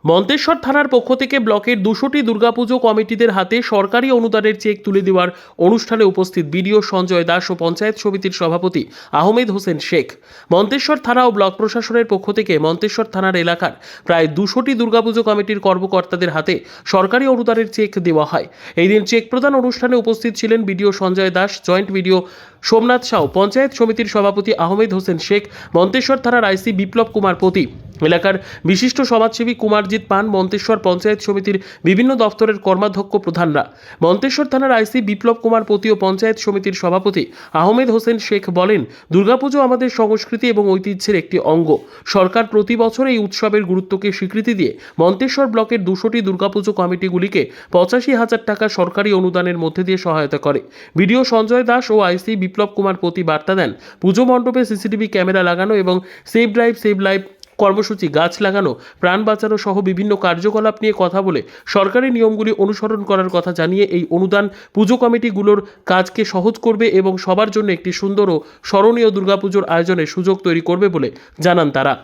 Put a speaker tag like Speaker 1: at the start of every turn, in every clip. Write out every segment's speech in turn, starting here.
Speaker 1: মন্তেশ্বর থানার পক্ষ থেকে ব্লকের 200টি দুর্গাপুজো কমিটিদের হাতে সরকারি অনুদানের চেক তুলে দেওয়ার অনুষ্ঠানে উপস্থিত বিডিও সঞ্জয় দাস ও পঞ্চায়েত সমিতির সভাপতি আহমেদ হোসেন শেখ। মন্তেশ্বর থানা ও ব্লক প্রশাসনের পক্ষ থেকে মন্তেশ্বর থানার এলাকার প্রায় 200টি দুর্গাপুজো কমিটির কর্মকর্তাদের হাতে সরকারি অনুদানের চেক দেওয়া হয়। এই দিন চেক প্রদান অনুষ্ঠানে উপস্থিত ছিলেন BDO Sanjay Das, joint BDO Somnath Sau, panchayat সমিতির সভাপতি আহমেদ হোসেন শেখ, মন্তেশ্বর থানার আইসি বিপ্লব কুমার পতি, এলাকার বিশিষ্ট সমাজসেবী কুমারজিৎ পান, মন্তেশ্বর পঞ্চায়েত সমিতির বিভিন্ন দপ্তরের কর্মাধ্যক্ষ প্রধানরা। মন্তেশ্বর থানার আইসি বিপ্লব কুমার পতি ও পঞ্চায়েত সমিতির সভাপতি আহমেদ হোসেন শেখ বলেন, দুর্গাপুজো আমাদের সংস্কৃতি এবং ঐতিহ্যের একটি অঙ্গ। সরকার প্রতি বছর এই উৎসবের গুরুত্বকে স্বীকৃতি দিয়ে মন্তেশ্বর ব্লকের 200টি দুর্গাপুজো কমিটিগুলিকে 85,000 টাকা সরকারি অনুদানের মধ্যে দিয়ে সহায়তা করে। বিডিও সঞ্জয় দাস ও আইসি বিপ্লব কুমার পতি বার্তা দেন, পুজো মণ্ডপে সিসিটিভি ক্যামেরা লাগানো এবং সেভ ড্রাইভ সেভ লাইফ কর্মসূচি, গাছ লাগানো, প্রাণ বাঁচানো সহ বিভিন্ন কার্যকলাপ নিয়ে কথা বলে সরকারি নিয়মগুলি অনুসরণ করার কথা জানিয়ে এই অনুদান পুজো কমিটিগুলোর কাজকে সহজ করবে এবং সবার জন্য একটি সুন্দর ও স্মরণীয় দুর্গাপুজোর আয়োজনের সুযোগ তৈরি করবে বলে জানান তারা।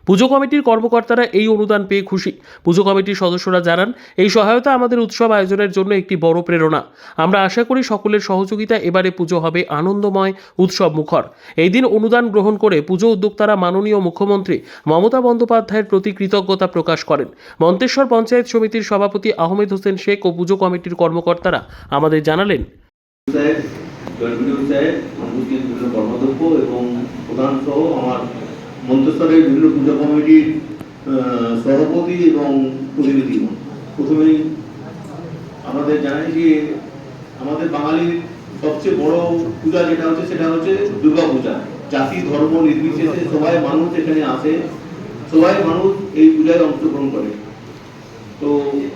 Speaker 1: পুজো কমিটির কর্মকর্তারা এই অনুদান পেয়ে খুশি। পুজো কমিটির সদস্যরা জানান, এই সহায়তা আমাদের উৎসব আয়োজনের জন্য একটি বড় প্রেরণা। আমরা আশা করি সকলের সহযোগিতা এবারে পুজো হবে আনন্দময়, উৎসব মুখর। এই দিন অনুদান গ্রহণ করে পুজো উদ্যোক্তারা মাননীয় মুখ্যমন্ত্রী মমতা বন্দ্যোপাধ্যায়ের প্রতি কৃতজ্ঞতা প্রকাশ করেন। মন্তেশ্বর পঞ্চায়েত সমিতির সভাপতি আহমেদ হোসেন শেখ ও পুজো কমিটির কর্মকর্তারা আমাদের জানালেন,
Speaker 2: কর্মাধ্যক্ষ এবং প্রধান সহ আমার মন্তেশ্বরের বিভিন্ন পূজা কমিটির সভাপতি এবং প্রতিনিধিগণ। প্রথমেই আমাদের জানাই যে আমাদের বাঙালির সবচেয়ে বড় পূজা যেটা হচ্ছে সেটা হচ্ছে দুর্গা পূজা। জাতি ধর্ম নির্বিশেষে সবাই মানুষ এখানে আসে, সবাই মানুষ এই পূজায় অংশগ্রহণ করে। তো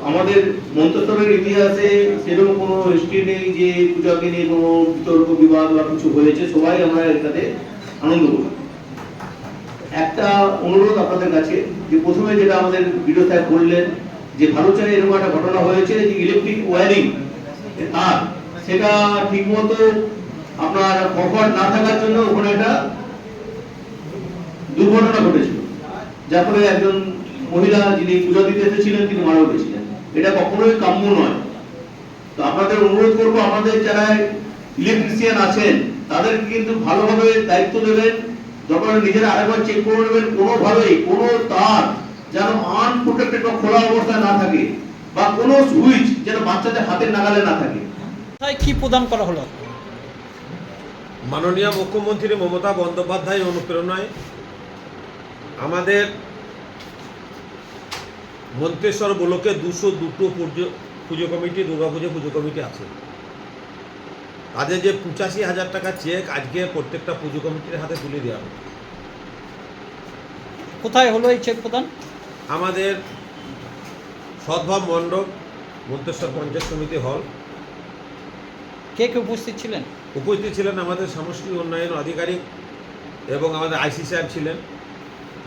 Speaker 2: আমাদের মন্তেশ্বরের ইতিহাসে সেরকম কোনো হিস্ট্রি নেই যে পূজাকে নিয়ে কোনো বিতর্ক বিবাদ বা কিছু হয়েছে। সবাই আমরা এটাতে আনন্দ করি। একটা অনুরোধ আপনাদের কাছে, যে প্রথমে যেটা আমাদের ভিডিও সাহেব বললেন যে ভারুচারে এরকম একটা ঘটনা হয়েছে যে ইলেকট্রিক ওয়্যারিং তার সেটা ঠিকমতো আপনার কভার না থাকার জন্য ওখানে একটা দুর্ঘটনা ঘটেছিল, যার ফলে একজন মহিলা যিনি পূজা দিতে এসেছিলেন তিনি মারা গেছিলেন। এটা কখনোই কাম্য নয়। তো আপনাদের অনুরোধ করবো, আমাদের যারা ইলেকট্রিশিয়ান আছেন তাদেরকে কিন্তু ভালোভাবে দায়িত্ব দেবেন। যখন নিজেরা আরেকবার চেক করে নেবেন কোনোভাবেই কোনো তার যেন আনপ্রোটেক্টেড বা খোলা অবস্থায় না থাকে, বা কোনো সুইচ যেন বাচ্চাদের হাতের নাগালে না থাকে।
Speaker 3: কি প্রদান করা হলো?
Speaker 4: মাননীয় মুখ্যমন্ত্রী মমতা বন্দ্যোপাধ্যায় অনুপ্রেরণায় আমাদের মন্তেশ্বর ব্লকে 202টো পুজো কমিটি, দুর্গাপুজো পুজো কমিটি আছে। তাদের যে 85,000 টাকা চেক আজকে প্রত্যেকটা পুজো কমিটির হাতে তুলে দেওয়া হবে।
Speaker 3: কোথায় হলো এই চেক প্রদান?
Speaker 4: আমাদের সদ্ভাব মণ্ডপ, মন্তেশ্বর পঞ্চায়েত সমিতি হল।
Speaker 3: কে কে উপস্থিত ছিলেন?
Speaker 4: উপস্থিত ছিলেন আমাদের সামষ্টিক উন্নয়ন আধিকারিক এবং আমাদের আইসি সাহেব ছিলেন,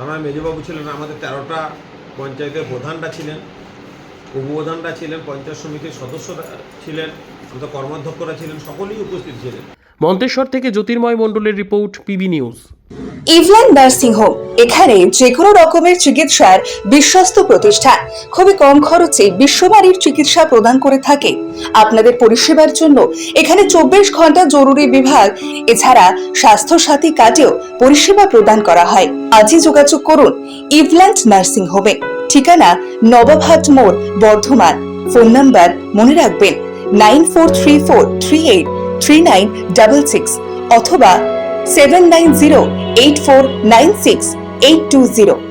Speaker 4: আমার মেজবাবু ছিলেন, আমাদের 13টা পঞ্চায়েতের প্রধানরা ছিলেন, উপপ্রধানরা ছিলেন, পঞ্চায়েত সমিতির সদস্যরা ছিলেন, আমাদের কর্মাধ্যক্ষরা ছিলেন, সকলেই উপস্থিত ছিলেন।
Speaker 1: মন্তেশ্বর থেকে জ্যোতির্ময় মণ্ডলের report, PB news.
Speaker 5: Eveland nursing home, এখানে যে কোনো রকমের চিকিৎসার বিশ্বস্ত প্রতিষ্ঠান। খুবই কম খরচে বিশ্বমানের চিকিৎসা প্রদান করে থাকে। আপনাদের পরিষেবার জন্য এখানে 24 ঘন্টা জরুরি বিভাগ, এছাড়া স্বাস্থ্য সাথী কার্ডেও পরিষেবা প্রদান করা হয়। আজই যোগাযোগ করুন ইভল্যান্ড নার্সিং হোমে। ঠিকানা নবাবহাট মোড়, বর্ধমান। ফোন নাম্বার মনে রাখবেন 9434383966 অথবা 7908496820।